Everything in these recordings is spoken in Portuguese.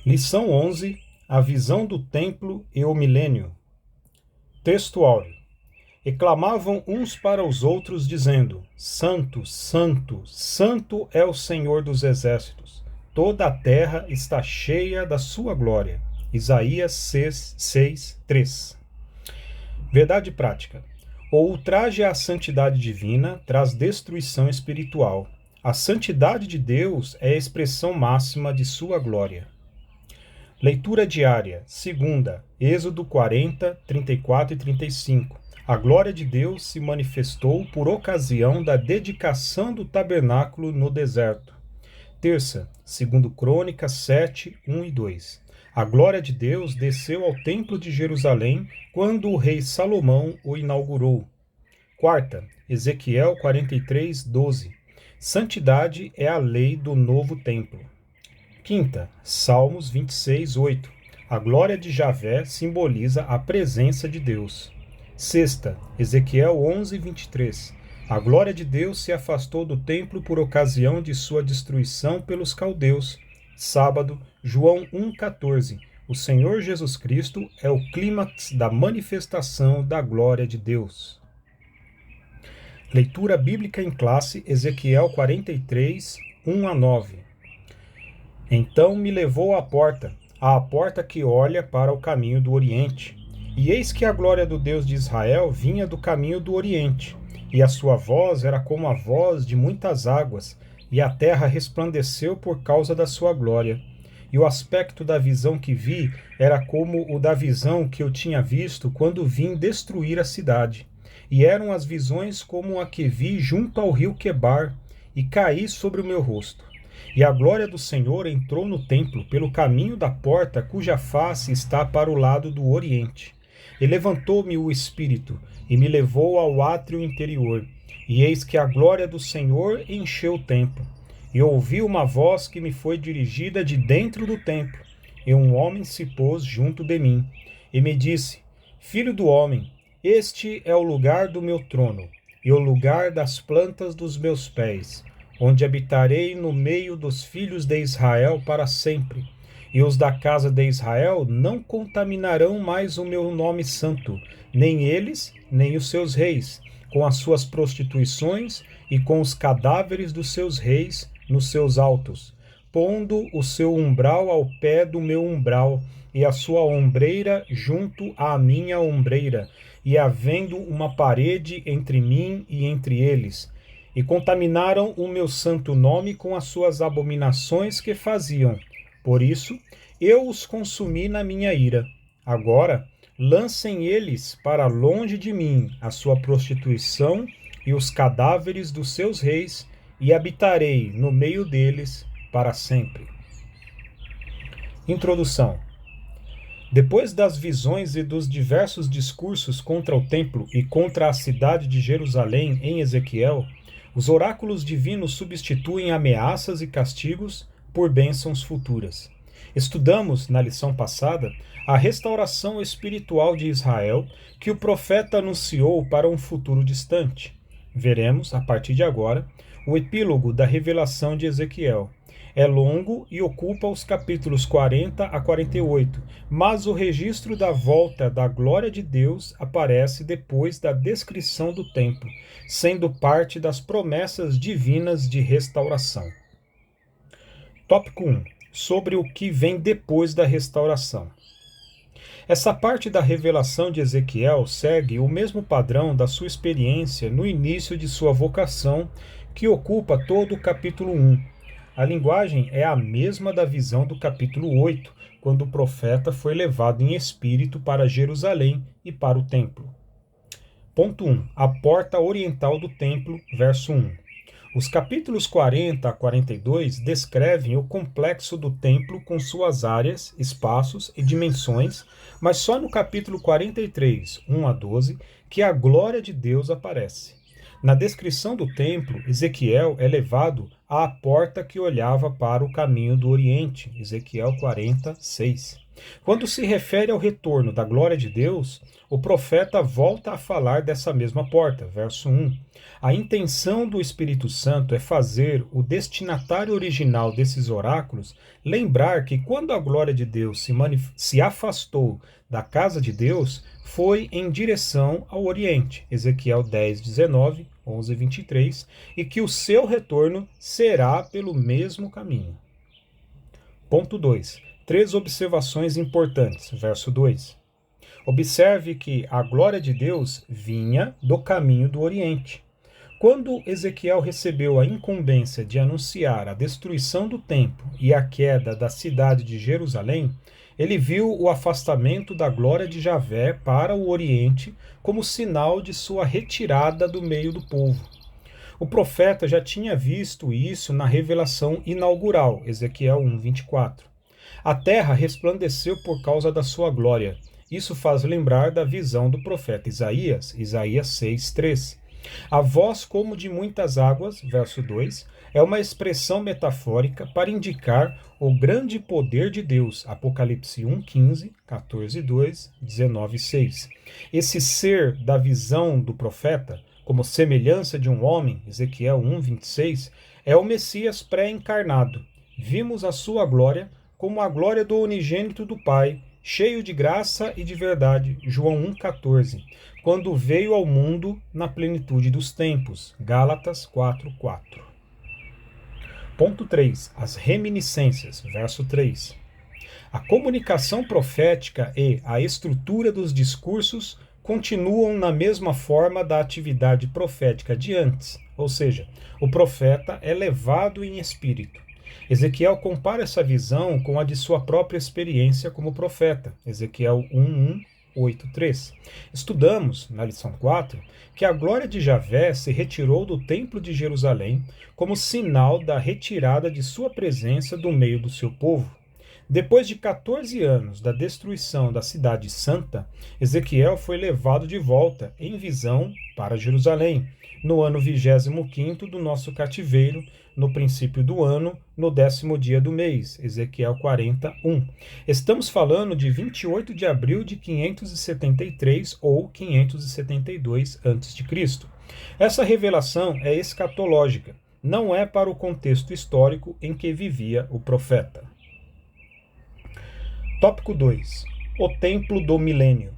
Lição 11. A visão do templo e o milênio. Texto áureo. E clamavam uns para os outros, dizendo: Santo, Santo, Santo é o Senhor dos exércitos. Toda a terra está cheia da sua glória. Isaías 6, 3. Verdade prática. O ultraje à santidade divina traz destruição espiritual. A santidade de Deus é a expressão máxima de sua glória. Leitura diária, segunda, Êxodo 40, 34 e 35. A glória de Deus se manifestou por ocasião da dedicação do tabernáculo no deserto. Terça, segundo Crônicas 7, 1 e 2. A glória de Deus desceu ao templo de Jerusalém quando o rei Salomão o inaugurou. Quarta, Ezequiel 43, 12. Santidade é a lei do novo templo. Quinta, Salmos 26, 8. A glória de Javé simboliza a presença de Deus. Sexta, Ezequiel 11, 23. A glória de Deus se afastou do templo por ocasião de sua destruição pelos caldeus. Sábado, João 1, 14. O Senhor Jesus Cristo é o clímax da manifestação da glória de Deus. Leitura bíblica em classe, Ezequiel 43, 1 a 9. Então me levou à porta que olha para o caminho do Oriente. E eis que a glória do Deus de Israel vinha do caminho do Oriente, e a sua voz era como a voz de muitas águas, e a terra resplandeceu por causa da sua glória. E o aspecto da visão que vi era como o da visão que eu tinha visto quando vim destruir a cidade. E eram as visões como a que vi junto ao rio Quebar, e caí sobre o meu rosto. E a glória do Senhor entrou no templo pelo caminho da porta cuja face está para o lado do oriente. E levantou-me o Espírito, e me levou ao átrio interior. E eis que a glória do Senhor encheu o templo. E ouvi uma voz que me foi dirigida de dentro do templo. E um homem se pôs junto de mim. E me disse: Filho do homem, este é o lugar do meu trono, e o lugar das plantas dos meus pés, onde habitarei no meio dos filhos de Israel para sempre. E os da casa de Israel não contaminarão mais o meu nome santo, nem eles, nem os seus reis, com as suas prostituições e com os cadáveres dos seus reis nos seus altos, pondo o seu umbral ao pé do meu umbral, e a sua ombreira junto à minha ombreira, e havendo uma parede entre mim e entre eles. E contaminaram o meu santo nome com as suas abominações que faziam. Por isso, eu os consumi na minha ira. Agora, lancem eles para longe de mim a sua prostituição e os cadáveres dos seus reis, e habitarei no meio deles para sempre. Introdução. Depois das visões e dos diversos discursos contra o templo e contra a cidade de Jerusalém em Ezequiel, os oráculos divinos substituem ameaças e castigos por bênçãos futuras. Estudamos, na lição passada, a restauração espiritual de Israel que o profeta anunciou para um futuro distante. Veremos, a partir de agora, o epílogo da revelação de Ezequiel. É longo e ocupa os capítulos 40 a 48, mas o registro da volta da glória de Deus aparece depois da descrição do templo, sendo parte das promessas divinas de restauração. Tópico 1. Sobre o que vem depois da restauração. Essa parte da revelação de Ezequiel segue o mesmo padrão da sua experiência no início de sua vocação, que ocupa todo o capítulo 1. A linguagem é a mesma da visão do capítulo 8, quando o profeta foi levado em espírito para Jerusalém e para o templo. Ponto 1. A porta oriental do templo, verso 1. Os capítulos 40 a 42 descrevem o complexo do templo com suas áreas, espaços e dimensões, mas só no capítulo 43, 1 a 12, que a glória de Deus aparece. Na descrição do templo, Ezequiel é levado à porta que olhava para o caminho do Oriente, Ezequiel 46. Quando se refere ao retorno da glória de Deus, o profeta volta a falar dessa mesma porta, verso 1. A intenção do Espírito Santo é fazer o destinatário original desses oráculos lembrar que quando a glória de Deus se afastou da casa de Deus, foi em direção ao Oriente, Ezequiel 10, 19, 11, 23, e que o seu retorno será pelo mesmo caminho. Ponto 2. 3 observações importantes. Verso 2. Observe que a glória de Deus vinha do caminho do Oriente. Quando Ezequiel recebeu a incumbência de anunciar a destruição do templo e a queda da cidade de Jerusalém, ele viu o afastamento da glória de Javé para o Oriente como sinal de sua retirada do meio do povo. O profeta já tinha visto isso na revelação inaugural, Ezequiel 1:24. A terra resplandeceu por causa da sua glória. Isso faz lembrar da visão do profeta Isaías, Isaías 6:3. A voz como de muitas águas, verso 2, é uma expressão metafórica para indicar o grande poder de Deus, Apocalipse 1:15, 14:2, 19:6. Esse ser da visão do profeta, como semelhança de um homem, Ezequiel 1:26, é o Messias pré-encarnado. Vimos a sua glória como a glória do unigênito do Pai, cheio de graça e de verdade, João 1,14, quando veio ao mundo na plenitude dos tempos, Gálatas 4,4. Ponto 3. As reminiscências, verso 3. A comunicação profética e a estrutura dos discursos continuam na mesma forma da atividade profética de antes, ou seja, o profeta é levado em espírito. Ezequiel compara essa visão com a de sua própria experiência como profeta, Ezequiel 1:1, 8:3. Estudamos, na lição 4, que a glória de Javé se retirou do templo de Jerusalém como sinal da retirada de sua presença do meio do seu povo. Depois de 14 anos da destruição da cidade santa, Ezequiel foi levado de volta em visão para Jerusalém, no ano 25º do nosso cativeiro, no princípio do ano, no 10º dia do mês, Ezequiel 40:1. Estamos falando de 28 de abril de 573 ou 572 a.C. Essa revelação é escatológica, não é para o contexto histórico em que vivia o profeta. Tópico 2. O Templo do Milênio.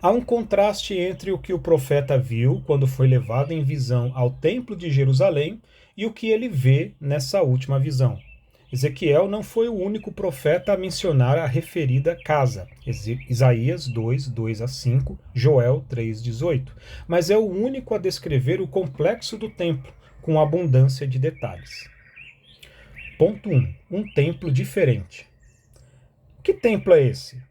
Há um contraste entre o que o profeta viu quando foi levado em visão ao Templo de Jerusalém e o que ele vê nessa última visão. Ezequiel não foi o único profeta a mencionar a referida casa, Isaías 2, 2-5, Joel 3:18, mas é o único a descrever o complexo do templo, com abundância de detalhes. Ponto 1. Um templo diferente. Que templo é esse?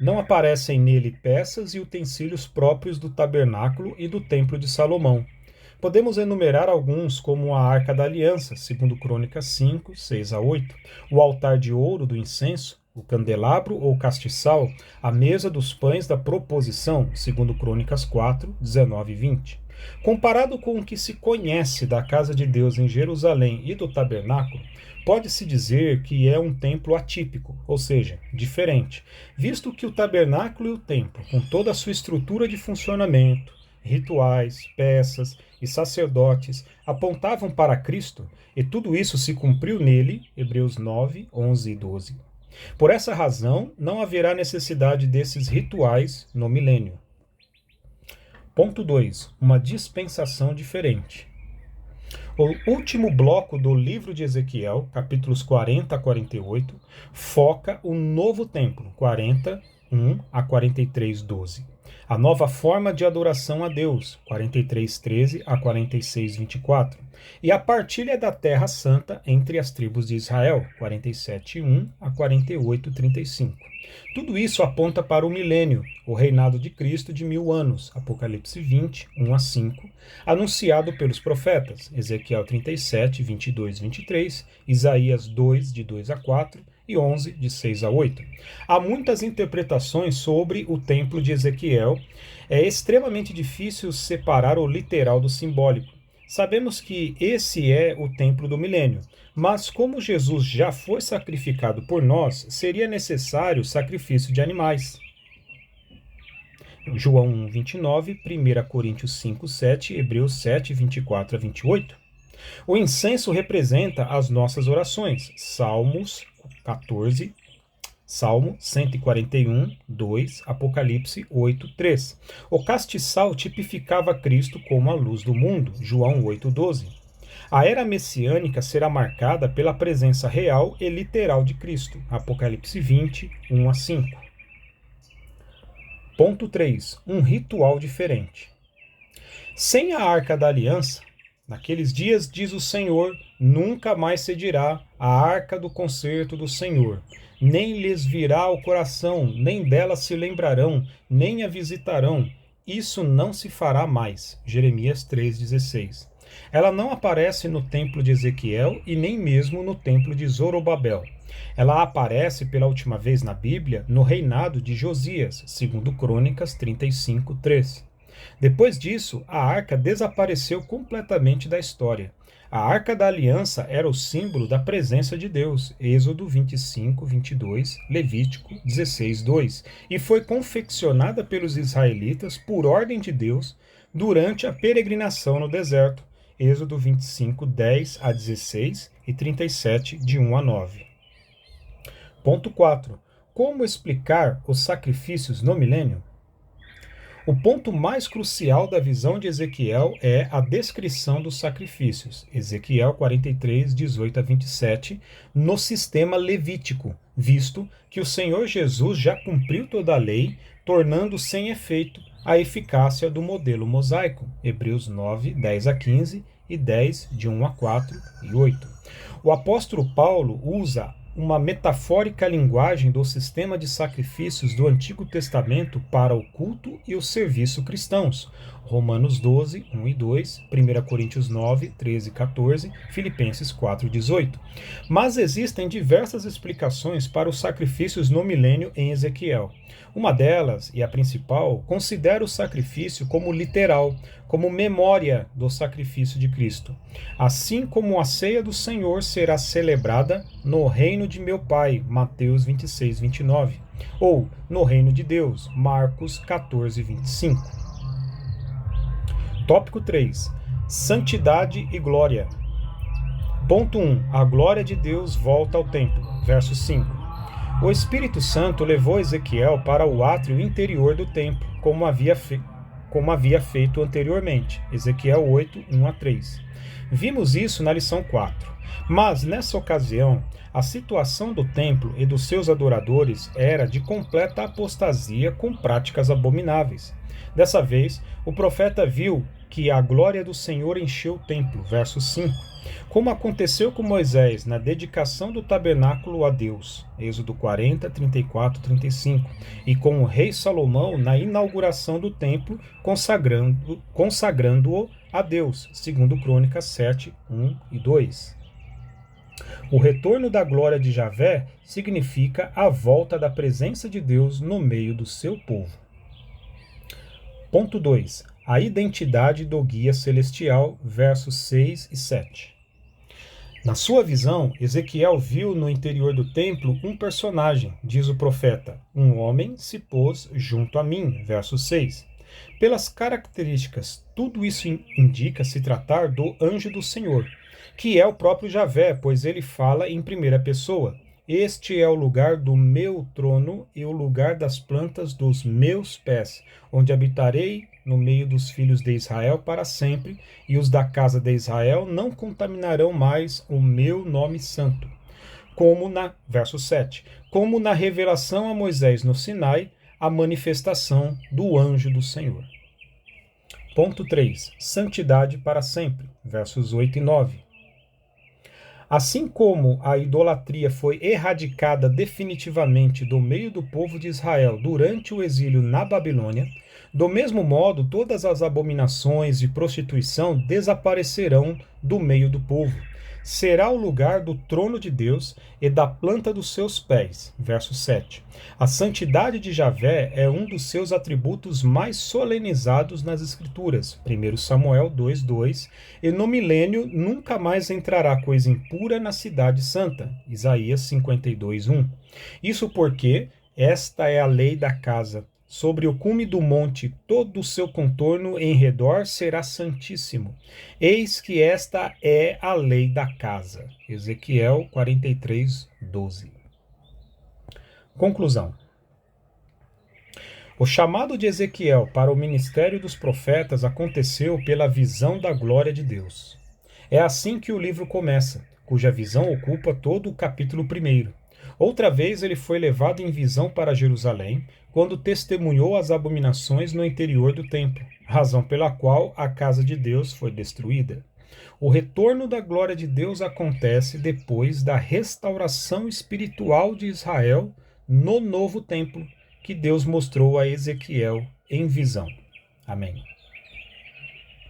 Não aparecem nele peças e utensílios próprios do tabernáculo e do templo de Salomão. Podemos enumerar alguns, como a Arca da Aliança, segundo Crônicas 5, 6-8, o altar de ouro do incenso, o candelabro ou castiçal, a mesa dos pães da proposição, segundo Crônicas 4, 19-20. Comparado com o que se conhece da casa de Deus em Jerusalém e do tabernáculo, pode-se dizer que é um templo atípico, ou seja, diferente, visto que o tabernáculo e o templo, com toda a sua estrutura de funcionamento, rituais, peças e sacerdotes, apontavam para Cristo, e tudo isso se cumpriu nele, Hebreus 9, 11 e 12. Por essa razão, não haverá necessidade desses rituais no milênio. Ponto 2. Uma dispensação diferente. O último bloco do livro de Ezequiel, capítulos 40 a 48, foca o novo templo, 41-43:12. A nova forma de adoração a Deus, 43:13 a 46:24. E a partilha da terra santa entre as tribos de Israel, 47:1 a 48:35. Tudo isso aponta para o milênio, o reinado de Cristo de 1000 anos, Apocalipse 20, 1-5, anunciado pelos profetas, Ezequiel 37, 22-23, Isaías 2, de 2-4 e 11, de 6-8. Há muitas interpretações sobre o templo de Ezequiel. É extremamente difícil separar o literal do simbólico. Sabemos que esse é o templo do milênio, mas como Jesus já foi sacrificado por nós, seria necessário sacrifício de animais. João 1:29, 1 Coríntios 5:7, Hebreus 7:24-28. O incenso representa as nossas orações. Salmos 14, Salmo 141, 2, Apocalipse 8, 3. O castiçal tipificava Cristo como a luz do mundo. João 8:12. A era messiânica será marcada pela presença real e literal de Cristo. Apocalipse 20, 1-5. Ponto 3. Um ritual diferente. Sem a Arca da Aliança, naqueles dias, diz o Senhor, nunca mais se dirá a Arca do concerto do Senhor. Nem lhes virá ao coração, nem dela se lembrarão, nem a visitarão. Isso não se fará mais. Jeremias 3,16. Ela não aparece no templo de Ezequiel e nem mesmo no templo de Zorobabel. Ela aparece pela última vez na Bíblia no reinado de Josias, segundo Crônicas 35:3. Depois disso, a arca desapareceu completamente da história. A Arca da Aliança era o símbolo da presença de Deus, Êxodo 25:22, Levítico 16:2, e foi confeccionada pelos israelitas por ordem de Deus durante a peregrinação no deserto, Êxodo 25:10-16 e 37, de 1-9. Ponto 4. Como explicar os sacrifícios no milênio? O ponto mais crucial da visão de Ezequiel é a descrição dos sacrifícios, Ezequiel 43, 18-27, no sistema levítico, visto que o Senhor Jesus já cumpriu toda a lei, tornando sem efeito a eficácia do modelo mosaico, Hebreus 9, 10-15 e 10, de 1-4 e 8. O apóstolo Paulo usa uma metafórica linguagem do sistema de sacrifícios do Antigo Testamento para o culto e o serviço cristãos. Romanos 12, 1 e 2, 1 Coríntios 9, 13 e 14, Filipenses 4, 18. Mas existem diversas explicações para os sacrifícios no milênio em Ezequiel. Uma delas, e a principal, considera o sacrifício como literal, como memória do sacrifício de Cristo. Assim como a ceia do Senhor será celebrada no reino de meu Pai, Mateus 26, 29, ou no reino de Deus, Marcos 14, 25. Tópico 3. Santidade e glória. Ponto 1. A glória de Deus volta ao templo. Verso 5. O Espírito Santo levou Ezequiel para o átrio interior do templo, como havia feito anteriormente. Ezequiel 8, 1-3. Vimos isso na lição 4. Mas, nessa ocasião, a situação do templo e dos seus adoradores era de completa apostasia com práticas abomináveis. Dessa vez, o profeta viu que a glória do Senhor encheu o templo, verso 5, como aconteceu com Moisés na dedicação do tabernáculo a Deus, Êxodo 40, 34, 35, e com o rei Salomão na inauguração do templo, consagrando-o a Deus, segundo Crônicas 7, 1 e 2. O retorno da glória de Javé significa a volta da presença de Deus no meio do seu povo. Ponto 2. A identidade do guia celestial, versos 6 e 7. Na sua visão, Ezequiel viu no interior do templo um personagem, diz o profeta. Um homem se pôs junto a mim, verso 6. Pelas características, tudo isso indica se tratar do anjo do Senhor, que é o próprio Javé, pois ele fala em primeira pessoa. Este é o lugar do meu trono e o lugar das plantas dos meus pés, onde habitarei no meio dos filhos de Israel para sempre, e os da casa de Israel não contaminarão mais o meu nome santo. Verso 7, como na revelação a Moisés no Sinai, a manifestação do anjo do Senhor. Ponto 3. Santidade para sempre, versos 8 e 9. Assim como a idolatria foi erradicada definitivamente do meio do povo de Israel durante o exílio na Babilônia, do mesmo modo todas as abominações de prostituição desaparecerão do meio do povo. será o lugar do trono de Deus e da planta dos seus pés. Verso 7. A santidade de Javé é um dos seus atributos mais solenizados nas Escrituras. 1 Samuel 2:2. E no milênio nunca mais entrará coisa impura na cidade santa. Isaías 52:1. Isso porque esta é a lei da casa. Sobre o cume do monte, todo o seu contorno em redor será santíssimo. Eis que esta é a lei da casa. Ezequiel 43:12. Conclusão. O chamado de Ezequiel para o ministério dos profetas aconteceu pela visão da glória de Deus. É assim que o livro começa, cuja visão ocupa todo o capítulo 1. Outra vez ele foi levado em visão para Jerusalém, quando testemunhou as abominações no interior do templo, razão pela qual a casa de Deus foi destruída. O retorno da glória de Deus acontece depois da restauração espiritual de Israel no novo templo, que Deus mostrou a Ezequiel em visão. Amém.